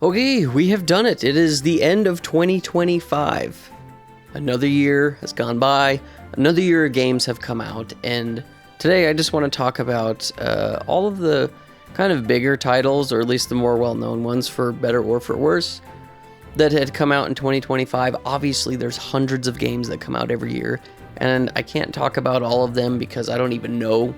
Okay, we have done it. It is the end of 2025. Another year has gone by. Another year of games have come out. And today I just want to talk about all of the kind of bigger titles, or at least the more well-known ones, for better or for worse, that had come out in 2025. Obviously, there's hundreds of games that come out every year. And I can't talk about all of them because I don't even know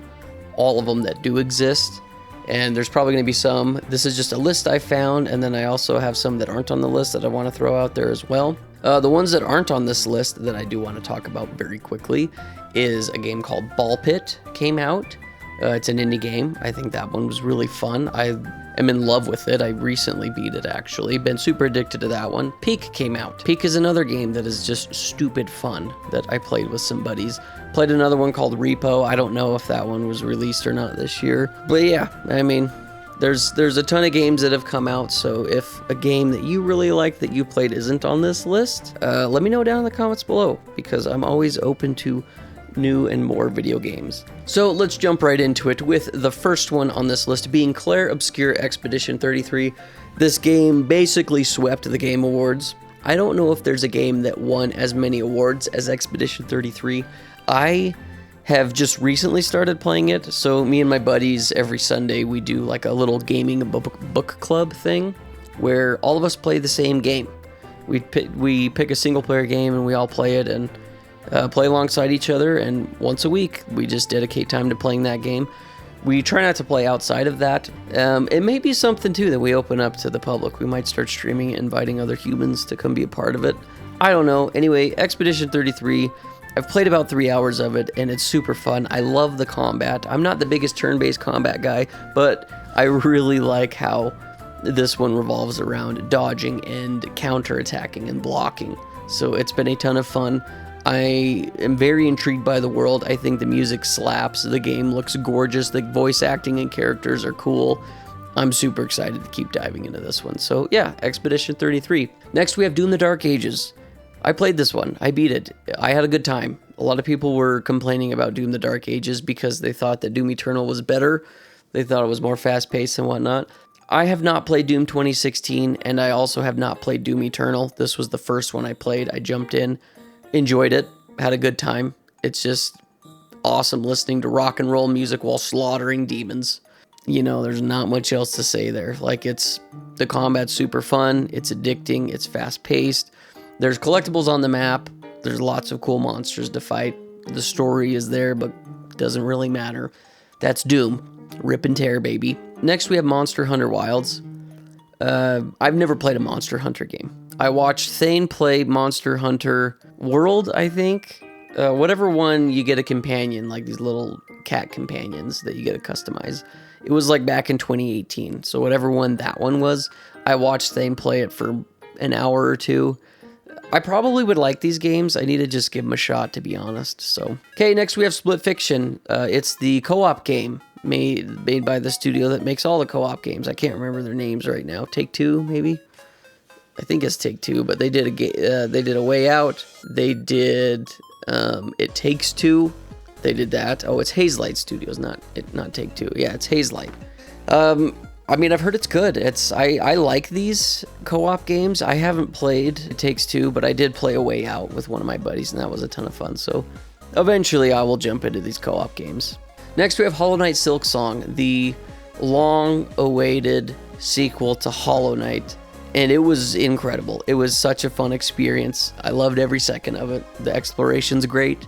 all of them that do exist. And there's probably going to be some. This is just a list I found, and then I also have some that aren't on the list that I want to throw out there as well. The ones that aren't on this list that I do want to talk about very quickly is a game called Ball Pit came out. It's an indie game. I think that one was really fun. I am in love with it. I recently beat it, actually. Been super addicted to that one. Peak came out. Peak is another game that is just stupid fun that I played with some buddies. Played another one called Repo. I don't know if that one was released or not this year. But yeah, I mean, there's a ton of games that have come out, so if a game that you really like that you played isn't on this list, let me know down in the comments below, because I'm always open to new and more video games. So let's jump right into it with the first one on this list being Clair Obscur Expedition 33. This game basically swept the Game Awards. I don't know if there's a game that won as many awards as Expedition 33. I have just recently started playing it, so me and my buddies every Sunday we do like a little gaming book club thing where all of us play the same game. We pick a single player game and we all play it and play alongside each other, and once a week we just dedicate time to playing that game. We try not to play outside of that. It may be something too that we open up to the public. We might start streaming it, inviting other humans to come be a part of it. I don't know. Anyway, Expedition 33, I've played about 3 hours of it and it's super fun. I love the combat. I'm not the biggest turn-based combat guy, but I really like how this one revolves around dodging and counter-attacking and blocking. So it's been a ton of fun. I am very intrigued by the world. I think the music slaps. The game looks gorgeous. The voice acting and characters are cool. I'm super excited to keep diving into this one. So yeah, Expedition 33. Next we have Doom the Dark Ages. I played this one. I beat it. I had a good time. A lot of people were complaining about Doom the Dark Ages because they thought that Doom Eternal was better. They thought it was more fast-paced and whatnot. I have not played Doom 2016, and I also have not played Doom Eternal. This was the first one I played. I jumped in. Enjoyed it, had a good time. It's just awesome listening to rock and roll music while slaughtering demons. You know, there's not much else to say there. Like, the combat's super fun, it's addicting, it's fast-paced. There's collectibles on the map, there's lots of cool monsters to fight. The story is there, but doesn't really matter. That's Doom. Rip and tear, baby. Next, we have Monster Hunter Wilds. I've never played a Monster Hunter game. I watched Thane play Monster Hunter World, I think. Whatever one, you get a companion, like these little cat companions that you get to customize. It was like back in 2018. So whatever one that one was, I watched Thane play it for an hour or two. I probably would like these games. I need to just give them a shot, to be honest. So, okay, next we have Split Fiction. It's the co-op game made by the studio that makes all the co-op games. I can't remember their names right now. Take-Two, maybe? I think it's Take-Two, but they did a Way Out. They did It Takes Two. They did that. Oh, it's Hazelight Studios, not Take-Two. Yeah, it's Hazelight. I mean, I've heard it's good. I like these co-op games. I haven't played It Takes Two, but I did play A Way Out with one of my buddies, and that was a ton of fun. So eventually I will jump into these co-op games. Next we have Hollow Knight Silksong, the long-awaited sequel to Hollow Knight. And it was incredible. It was such a fun experience. I loved every second of it. The exploration's great.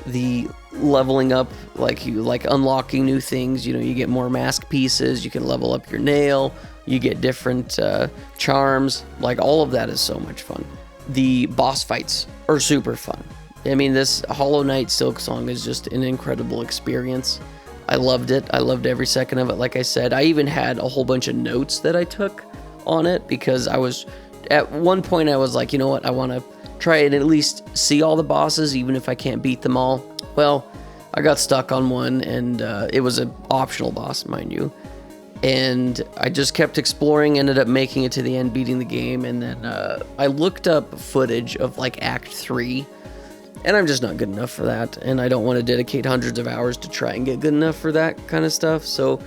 The leveling up, like unlocking new things. You know, you get more mask pieces. You can level up your nail. You get different charms. Like, all of that is so much fun. The boss fights are super fun. I mean, this Hollow Knight Silksong is just an incredible experience. I loved it. I loved every second of it. Like I said, I even had a whole bunch of notes that I took on it, because at one point I was like, you know what, I want to try and at least see all the bosses, even if I can't beat them all. Well, I got stuck on one, and it was an optional boss, mind you, and I just kept exploring, ended up making it to the end, beating the game, and then I looked up footage of like Act 3, and I'm just not good enough for that, and I don't want to dedicate hundreds of hours to try and get good enough for that kind of stuff. So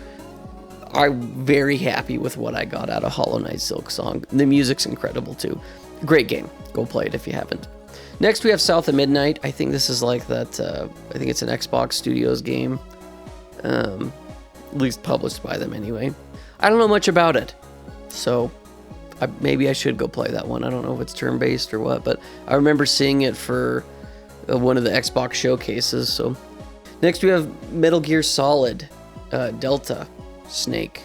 I'm very happy with what I got out of Hollow Knight Silksong. The music's incredible too. Great game. Go play it if you haven't. Next we have South of Midnight. I think this is like that, I think it's an Xbox Studios game. At least published by them anyway. I don't know much about it, so maybe I should go play that one. I don't know if it's turn-based or what, but I remember seeing it for one of the Xbox showcases. So next we have Metal Gear Solid Delta Snake.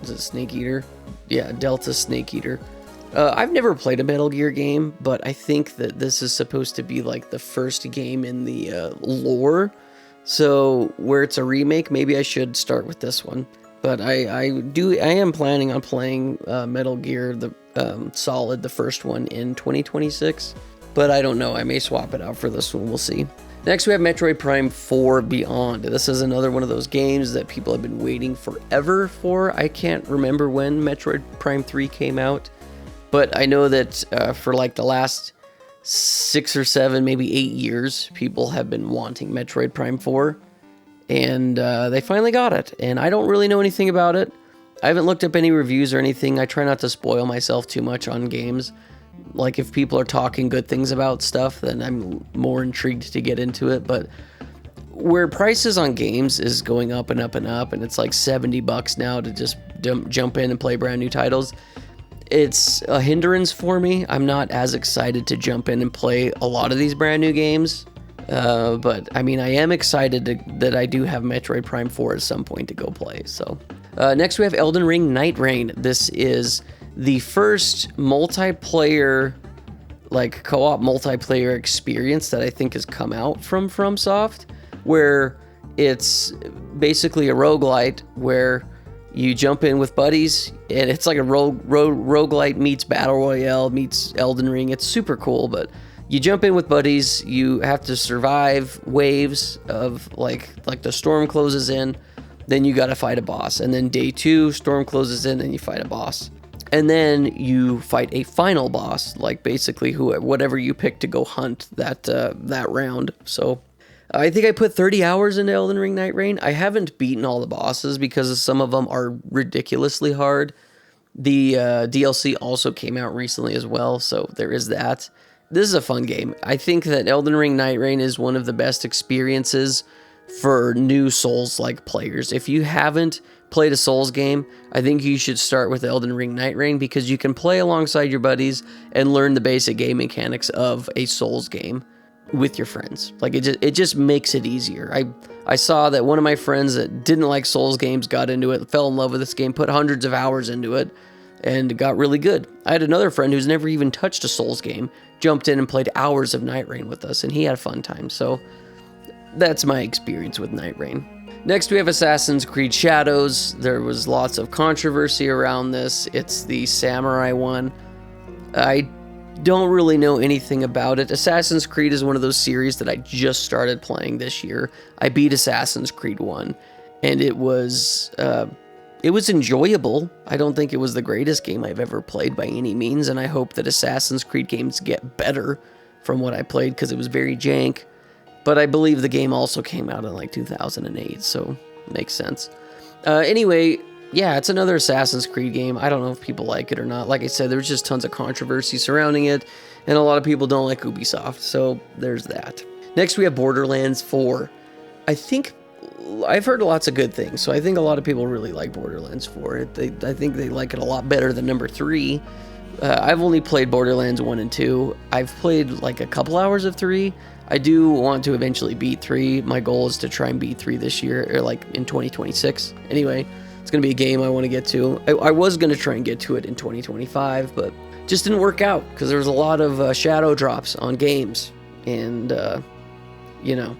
Is it Snake Eater? Yeah, Delta Snake Eater. I've never played a Metal Gear game, but I think that this is supposed to be like the first game in the lore. So where it's a remake, maybe I should start with this one. But I am planning on playing Metal Gear Solid, the first one, in 2026. But I don't know. I may swap it out for this one. We'll see. Next, we have Metroid Prime 4 Beyond. This is another one of those games that people have been waiting forever for. I can't remember when Metroid Prime 3 came out, but I know that for like the last 6 or 7, maybe 8 years, people have been wanting Metroid Prime 4, and they finally got it. And I don't really know anything about it. I haven't looked up any reviews or anything. I try not to spoil myself too much on games. Like, if people are talking good things about stuff, then I'm more intrigued to get into it. But where prices on games is going up and up and up, and it's like $70 now to just jump in and play brand new titles, it's a hindrance for me. I'm not as excited to jump in and play a lot of these brand new games. But I mean, I am excited that I do have Metroid Prime 4 at some point to go play. So next we have Elden Ring Night Rain. This is the first multiplayer, like co-op multiplayer experience that I think has come out from FromSoft, where it's basically a roguelite where you jump in with buddies, and it's like a roguelite meets Battle Royale meets Elden Ring. It's super cool, but you jump in with buddies, you have to survive waves of like the storm closes in, then you gotta fight a boss, and then day 2, storm closes in, and you fight a boss. And then you fight a final boss, like basically whatever you pick to go hunt that round. So I think I put 30 hours into Elden Ring Night Rain. I haven't beaten all the bosses because some of them are ridiculously hard. The DLC also came out recently as well, so there is that. This is a fun game. I think that Elden Ring Night Rain is one of the best experiences for new Souls-like players. If you haven't played a Souls game, I think you should start with Elden Ring Night Rain, because you can play alongside your buddies and learn the basic game mechanics of a Souls game with your friends. Like, it just makes it easier. I saw that one of my friends that didn't like Souls games got into it, fell in love with this game, put hundreds of hours into it, and got really good. I had another friend who's never even touched a Souls game, jumped in and played hours of Night Rain with us, and he had a fun time. So that's my experience with Night Rain. Next, we have Assassin's Creed Shadows. There was lots of controversy around this. It's the samurai one. I don't really know anything about it. Assassin's Creed is one of those series that I just started playing this year. I beat Assassin's Creed 1, and it was enjoyable. I don't think it was the greatest game I've ever played by any means, and I hope that Assassin's Creed games get better from what I played, because it was very jank. But I believe the game also came out in like 2008, so makes sense. Anyway, yeah, it's another Assassin's Creed game. I don't know if people like it or not. Like I said, there's just tons of controversy surrounding it, and a lot of people don't like Ubisoft, so there's that. Next, we have Borderlands 4. I've heard lots of good things, so I think a lot of people really like Borderlands 4. I think they like it a lot better than number 3. I've only played Borderlands 1 and 2. I've played like a couple hours of 3. I do want to eventually beat 3. My goal is to try and beat 3 this year, or like in 2026. Anyway, it's going to be a game I want to get to. I was going to try and get to it in 2025, but just didn't work out because there was a lot of shadow drops on games. And, you know,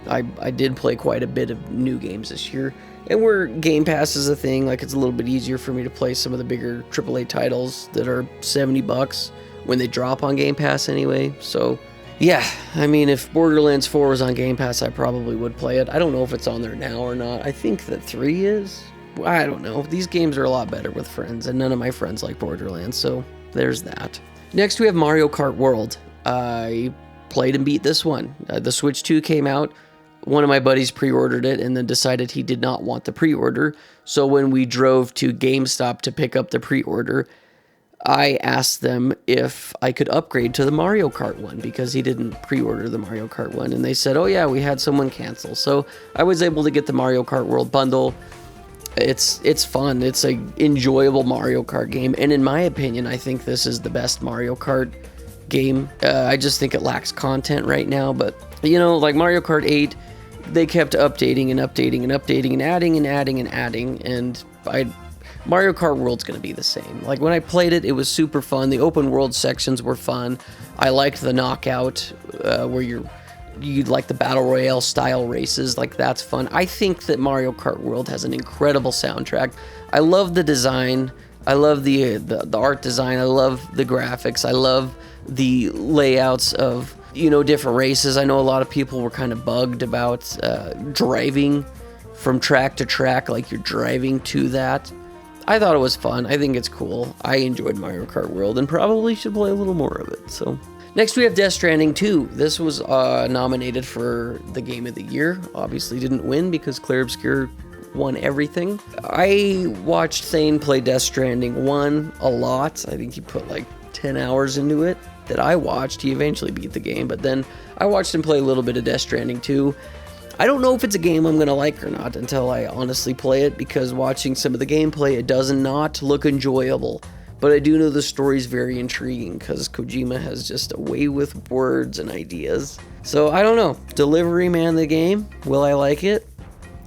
I did play quite a bit of new games this year. And where Game Pass is a thing, like, it's a little bit easier for me to play some of the bigger AAA titles that are $70 when they drop on Game Pass anyway. So yeah, I mean, if Borderlands 4 was on Game Pass, I probably would play it. I don't know if it's on there now or not. I think that 3 is. I don't know. These games are a lot better with friends, and none of my friends like Borderlands, so there's that. Next, we have Mario Kart World. I played and beat this one. The Switch 2 came out. one of my buddies pre-ordered it and then decided he did not want the pre-order. So when we drove to GameStop to pick up the pre-order, I asked them if I could upgrade to the Mario Kart one because he didn't pre-order the Mario Kart one. And they said, oh yeah, we had someone cancel. So I was able to get the Mario Kart World Bundle. It's fun. It's a enjoyable Mario Kart game. And in my opinion, I think this is the best Mario Kart game. I just think it lacks content right now. But, you know, like Mario Kart 8, they kept updating and updating and updating and adding and adding and adding. And Mario Kart World's going to be the same. Like when I played it, it was super fun. The open world sections were fun. I liked the knockout where you'd like the battle royale style races. Like that's fun. I think that Mario Kart World has an incredible soundtrack. I love the design. I love the art design. I love the graphics. I love the layouts of, you know, different races. I know a lot of people were kind of bugged about driving from track to track, like you're driving to that. I thought it was fun. I think it's cool. I enjoyed Mario Kart World and probably should play a little more of it. So next we have Death Stranding 2. This was nominated for the Game of the Year. Obviously didn't win because Claire Obscure won everything. I watched Thane play Death Stranding 1 a lot. I think he put like 10 hours into it that I watched. He eventually beat the game, but then I watched him play a little bit of Death Stranding 2. I don't know if it's a game I'm going to like or not until I honestly play it, because watching some of the gameplay, it does not look enjoyable. But I do know the story's very intriguing because Kojima has just a way with words and ideas. So I don't know. Delivery Man the game. Will I like it?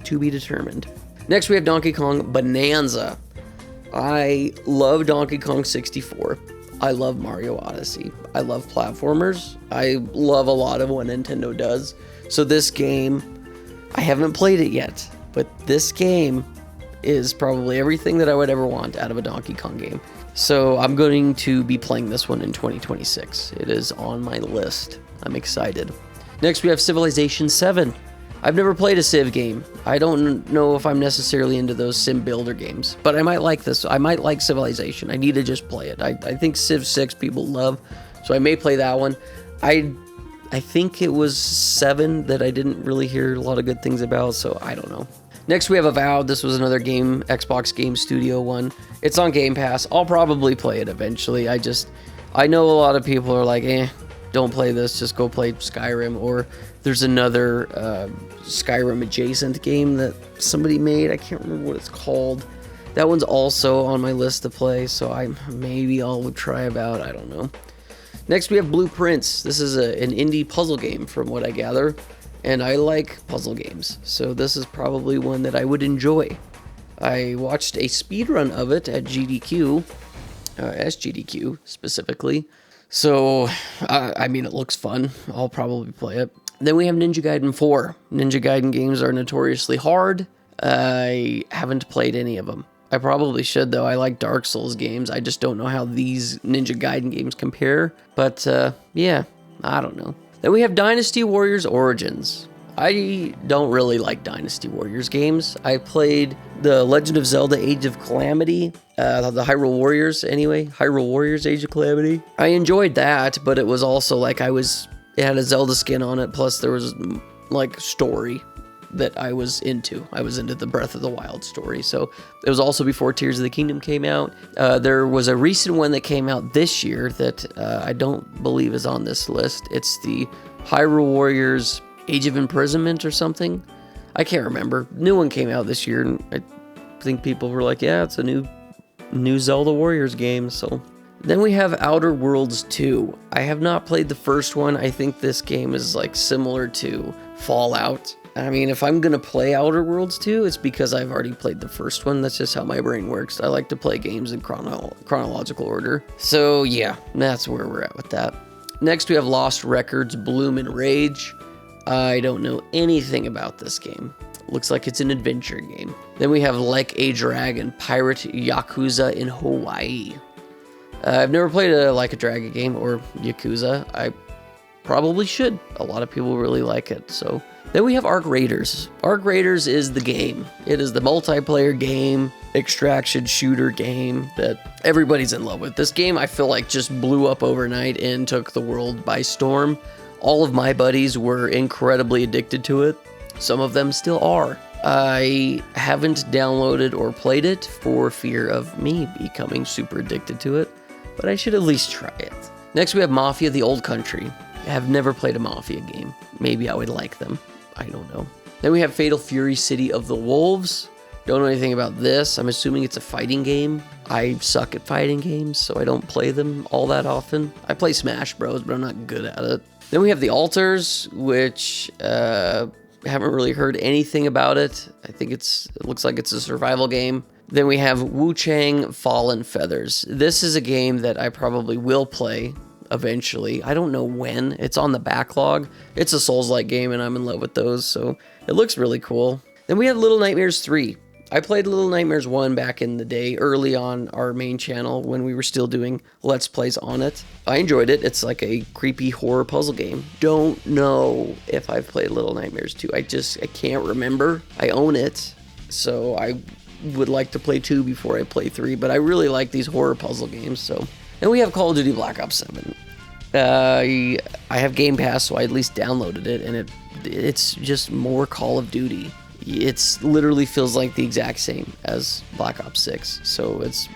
To be determined. Next we have Donkey Kong Bonanza. I love Donkey Kong 64. I love Mario Odyssey. I love platformers. I love a lot of what Nintendo does. So this game, I haven't played it yet, but this game is probably everything that I would ever want out of a Donkey Kong game. So I'm going to be playing this one in 2026. It is on my list. I'm excited. Next we have Civilization 7. I've never played a Civ game. I don't know if I'm necessarily into those sim builder games, but I might like this. I might like Civilization. I need to just play it. I think Civ 6 people love, so I may play that one. I think it was 7 that I didn't really hear a lot of good things about, so I don't know. Next we have Avowed. This was another game, Xbox Game Studio one. It's on Game Pass. I'll probably play it eventually. I know a lot of people are like, don't play this, just go play Skyrim. Or there's another Skyrim adjacent game that somebody made. I can't remember what it's called. That one's also on my list to play, so maybe I'll try Avowed. I don't know. Next we have Blueprints. This is an indie puzzle game from what I gather, and I like puzzle games, so this is probably one that I would enjoy. I watched a speedrun of it at GDQ, SGDQ specifically, so I mean it looks fun. I'll probably play it. Then we have Ninja Gaiden 4. Ninja Gaiden games are notoriously hard. I haven't played any of them. I probably should, though. I like Dark Souls games. I just don't know how these Ninja Gaiden games compare. But, yeah, I don't know. Then we have Dynasty Warriors Origins. I don't really like Dynasty Warriors games. I played The Legend of Zelda Age of Calamity, the Hyrule Warriors, anyway. Hyrule Warriors Age of Calamity. I enjoyed that, but it was also like it had a Zelda skin on it, plus there was, like, story that I was into. I was into the Breath of the Wild story. So it was also before Tears of the Kingdom came out. There was a recent one that came out this year that I don't believe is on this list. It's the Hyrule Warriors Age of Imprisonment or something. I can't remember. New one came out this year, and I think people were like, yeah, it's a new Zelda Warriors game. So then we have Outer Worlds 2. I have not played the first one. I think this game is like similar to Fallout. I mean, if I'm going to play Outer Worlds 2, it's because I've already played the first one. That's just how my brain works. I like to play games in chronological order. So, yeah, that's where we're at with that. Next, we have Lost Records, Bloom and Rage. I don't know anything about this game. Looks like it's an adventure game. Then we have Like a Dragon, Pirate Yakuza in Hawaii. I've never played a Like a Dragon game or Yakuza. I probably should. A lot of people really like it, so... Then we have Arc Raiders. Arc Raiders is the game. It is the multiplayer game, extraction shooter game that everybody's in love with. This game, I feel like, just blew up overnight and took the world by storm. All of my buddies were incredibly addicted to it. Some of them still are. I haven't downloaded or played it for fear of me becoming super addicted to it, but I should at least try it. Next, we have Mafia: The Old Country. I have never played a Mafia game. Maybe I would like them. I don't know. Then we have Fatal Fury: City of the Wolves. Don't know anything about this. I'm assuming it's a fighting game. I suck at fighting games, so I don't play them all that often. I play Smash Bros, but I'm not good at it. Then we have The Altars, which haven't really heard anything about it. I think it looks like it's a survival game. Then we have Wu Chang Fallen Feathers. This is a game that I probably will play eventually. I don't know when. It's on the backlog. It's a Souls-like game, and I'm in love with those, so it looks really cool. Then we have Little Nightmares 3. I played Little Nightmares 1 back in the day, early on our main channel when we were still doing Let's Plays on it. I enjoyed it. It's like a creepy horror puzzle game. Don't know if I've played Little Nightmares 2. I can't remember. I own it, so I would like to play 2 before I play 3, but I really like these horror puzzle games, so. And we have Call of Duty Black Ops 7. I have Game Pass, so I at least downloaded it, and it's just more Call of Duty. It literally feels like the exact same as Black Ops 6, so it's,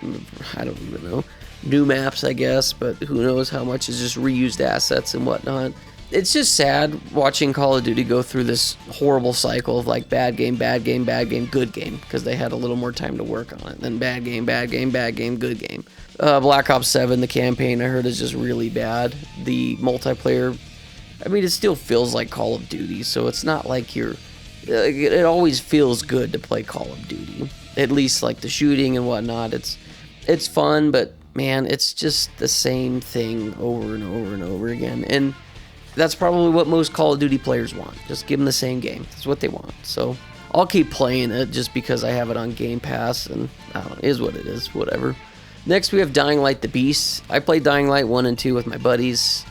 I don't even know, new maps, I guess, but who knows how much is just reused assets and whatnot. It's just sad watching Call of Duty go through this horrible cycle of like bad game, bad game, bad game, good game, because they had a little more time to work on it, then bad game, bad game, bad game, good game. Black Ops 7, the campaign, I heard, is just really bad. The multiplayer, I mean, it still feels like Call of Duty, so it's not like it always feels good to play Call of Duty. At least like the shooting and whatnot. It's fun, but man, it's just the same thing over and over and over again. And that's probably what most Call of Duty players want. Just give them the same game. That's what they want. So I'll keep playing it just because I have it on Game Pass, and I don't know, it is what it is, whatever. Next we have Dying Light: The Beast. I played Dying Light 1 and 2 with my buddies.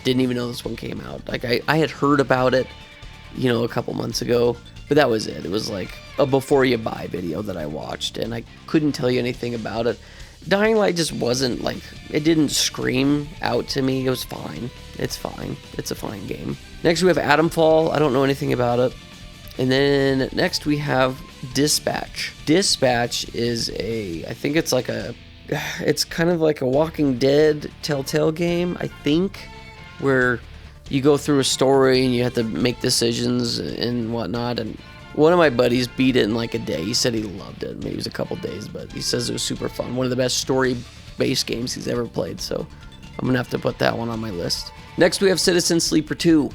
Didn't even know this one came out. Like I had heard about it, you know, a couple months ago, but that was it. It was like a before you buy video that I watched, and I couldn't tell you anything about it. Dying Light just wasn't like, it didn't scream out to me. It was fine. It's fine. It's a fine game. Next we have Atomfall. I don't know anything about it. And then next we have Dispatch. Dispatch is I think it's like it's kind of like a Walking Dead Telltale game, I think, where you go through a story and you have to make decisions and whatnot. And one of my buddies beat it in like a day. He said he loved it. Maybe it was a couple days, but he says it was super fun. One of the best story-based games he's ever played, so I'm gonna have to put that one on my list. Next we have Citizen Sleeper 2.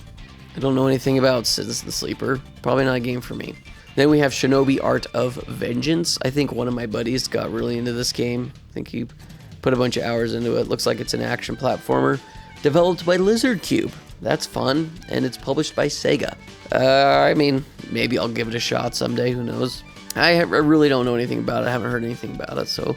I don't know anything about Citizen Sleeper. Probably not a game for me. Then we have Shinobi Art of Vengeance. I think one of my buddies got really into this game. I think he put a bunch of hours into it. Looks like it's an action platformer developed by Lizard Cube. That's fun, and it's published by Sega. I mean, maybe I'll give it a shot someday, who knows. I really don't know anything about it. I haven't heard anything about it, so.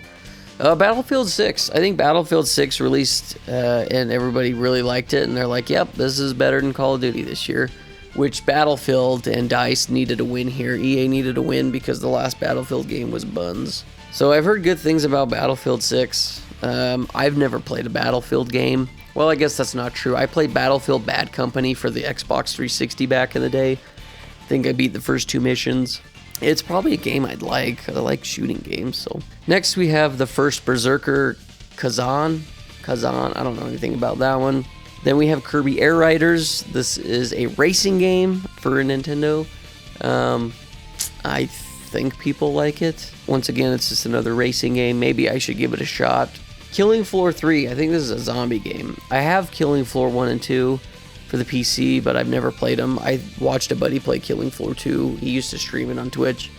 Battlefield 6. I think Battlefield 6 released, and everybody really liked it, and they're like, yep, this is better than Call of Duty this year. Which Battlefield and DICE needed a win here. EA needed a win because the last Battlefield game was buns. So I've heard good things about Battlefield 6. I've never played a Battlefield game. Well, I guess that's not true. I played Battlefield Bad Company for the Xbox 360 back in the day. I think I beat the first 2 missions. It's probably a game I'd like. I like shooting games. So next we have the first Berserker, Kazan. I don't know anything about that one. Then we have Kirby Air Riders. This is a racing game for Nintendo. I think people like it. Once again, it's just another racing game. Maybe I should give it a shot. Killing Floor 3. I think this is a zombie game. I have Killing Floor 1 and 2 for the PC, but I've never played them. I watched a buddy play Killing Floor 2. He used to stream it on Twitch.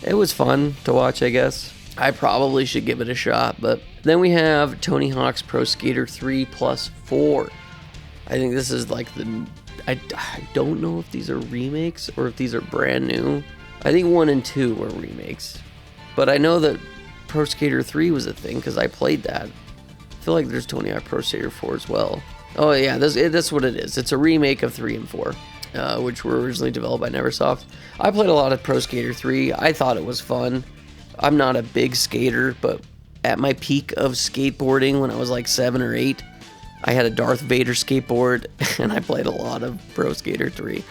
It was fun to watch, I guess. I probably should give it a shot, but then we have Tony Hawk's Pro Skater 3 plus 4. I think this is like I don't know if these are remakes or if these are brand new. I think 1 and 2 were remakes, but I know that Pro Skater 3 was a thing because I played that. I feel like there's Tony Hawk Pro Skater 4 as well. Oh yeah, that's what it is. It's a remake of 3 and 4, which were originally developed by Neversoft. I played a lot of Pro Skater 3. I thought it was fun. I'm not a big skater, but at my peak of skateboarding when I was like 7 or 8, I had a Darth Vader skateboard, and I played a lot of Pro Skater 3.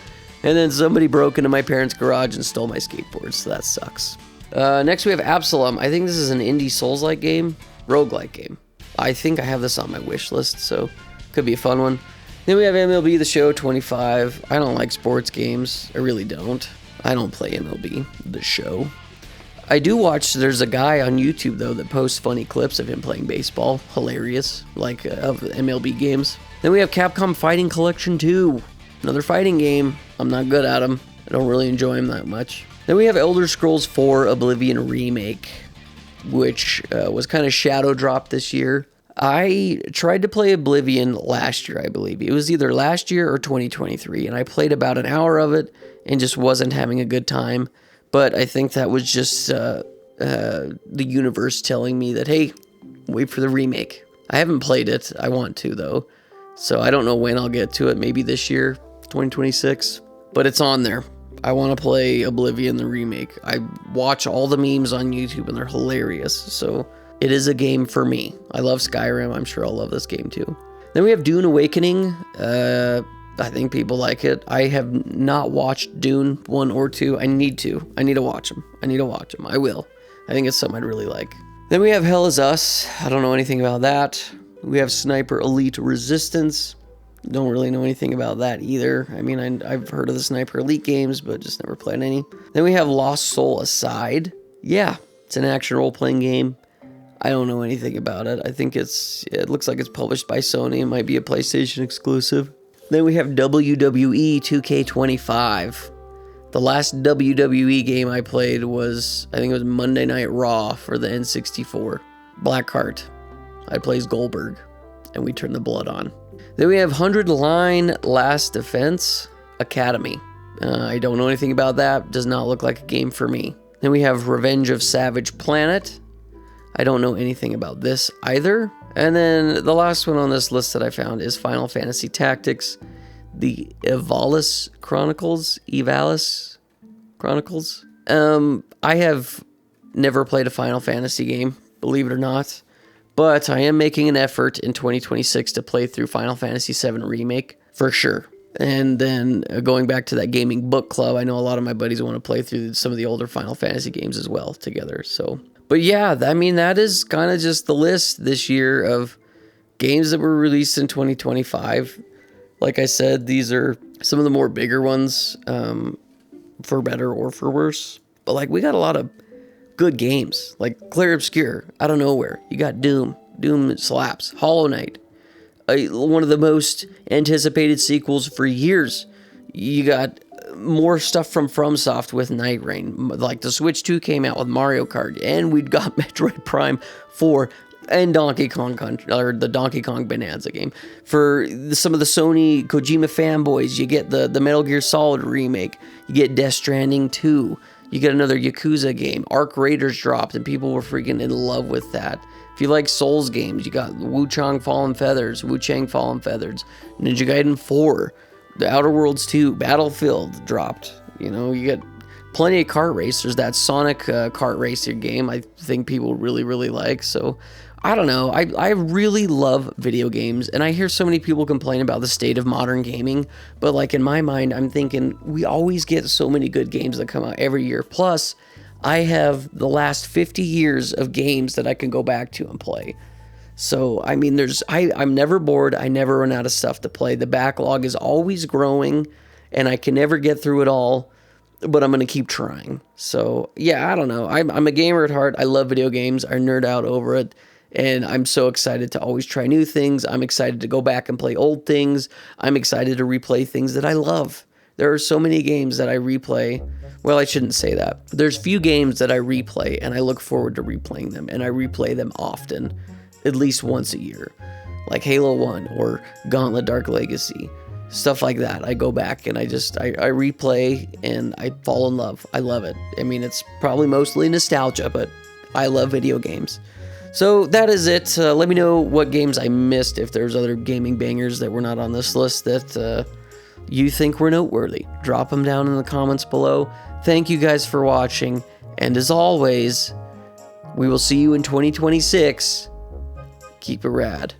And then somebody broke into my parents' garage and stole my skateboard, so that sucks. Next we have Absalom. I think this is an indie Souls-like game, roguelike game. I think I have this on my wish list, so could be a fun one. Then we have MLB The Show 25. I don't like sports games. I really don't. I don't play MLB The Show. I do watch, there's a guy on YouTube, though, that posts funny clips of him playing baseball. Hilarious, like, of MLB games. Then we have Capcom Fighting Collection 2. Another fighting game. I'm not good at them. I don't really enjoy them that much. Then we have Elder Scrolls 4 Oblivion Remake, which was kind of shadow dropped this year. I tried to play Oblivion last year, I believe. It was either last year or 2023, and I played about an hour of it and just wasn't having a good time. But I think that was just the universe telling me that, hey, wait for the remake. I haven't played it. I want to, though. So I don't know when I'll get to it. Maybe this year, 2026. But it's on there. I want to play Oblivion, the remake. I watch all the memes on YouTube, and they're hilarious. So it is a game for me. I love Skyrim. I'm sure I'll love this game, too. Then we have Dune Awakening. I think people like it. I have not watched Dune 1 or 2. I need to. I need to watch them. I will. I think it's something I'd really like. Then we have Hell Is Us. I don't know anything about that. We have Sniper Elite Resistance. Don't really know anything about that either. I mean, I've heard of the Sniper Elite games, but just never played any. Then we have Lost Soul Aside. Yeah, it's an action role-playing game. I don't know anything about it. I think it looks like it's published by Sony. It might be a PlayStation exclusive. Then we have WWE 2K25. The last WWE game I played was, I think it was Monday Night Raw for the N64. Blackheart. I plays Goldberg, and we turn the blood on. Then we have 100 Line Last Defense Academy. I don't know anything about that. Does not look like a game for me. Then we have Revenge of Savage Planet. I don't know anything about this either. And then the last one on this list that I found is Final Fantasy Tactics, the Evalis Chronicles. I have never played a Final Fantasy game, believe it or not. But I am making an effort in 2026 to play through Final Fantasy VII Remake, for sure. And then going back to that gaming book club, I know a lot of my buddies want to play through some of the older Final Fantasy games as well together. So, but yeah, I mean, that is kind of just the list this year of games that were released in 2025. Like I said, these are some of the more bigger ones, for better or for worse. But like, we got a lot of good games, like Clair Obscur, out of nowhere. You got Doom slaps. Hollow Knight, one of the most anticipated sequels for years. You got more stuff from FromSoft with Night Rain. Like the Switch 2 came out with Mario Kart, and we'd got Metroid Prime 4 and Donkey Kong Country, or the Donkey Kong Bonanza game. For some of the Sony Kojima fanboys, you get the Metal Gear Solid remake. You get Death Stranding 2. You get another Yakuza game. Arc Raiders dropped, and people were freaking in love with that. If you like Souls games, you got Wu-Chang Fallen Feathers, Ninja Gaiden 4, The Outer Worlds 2, Battlefield dropped. You know, you get plenty of kart racers. That Sonic kart racer game I think people really, really like. So, I don't know. I really love video games, and I hear so many people complain about the state of modern gaming, but like in my mind, I'm thinking we always get so many good games that come out every year. Plus, I have the last 50 years of games that I can go back to and play. So, I mean, I'm never bored. I never run out of stuff to play. The backlog is always growing, and I can never get through it all, but I'm going to keep trying. So, yeah, I don't know. I'm a gamer at heart. I love video games. I nerd out over it. And I'm so excited to always try new things. I'm excited to go back and play old things. I'm excited to replay things that I love. There are so many games that I replay. Well, I shouldn't say that. There's few games that I replay, and I look forward to replaying them. And I replay them often, at least once a year. Like Halo 1 or Gauntlet Dark Legacy. Stuff like that. I go back and I replay and I fall in love. I love it. I mean, it's probably mostly nostalgia, but I love video games. So that is it. Let me know what games I missed, if there's other gaming bangers that were not on this list that you think were noteworthy. Drop them down in the comments below. Thank you guys for watching, and as always, we will see you in 2026. Keep it rad.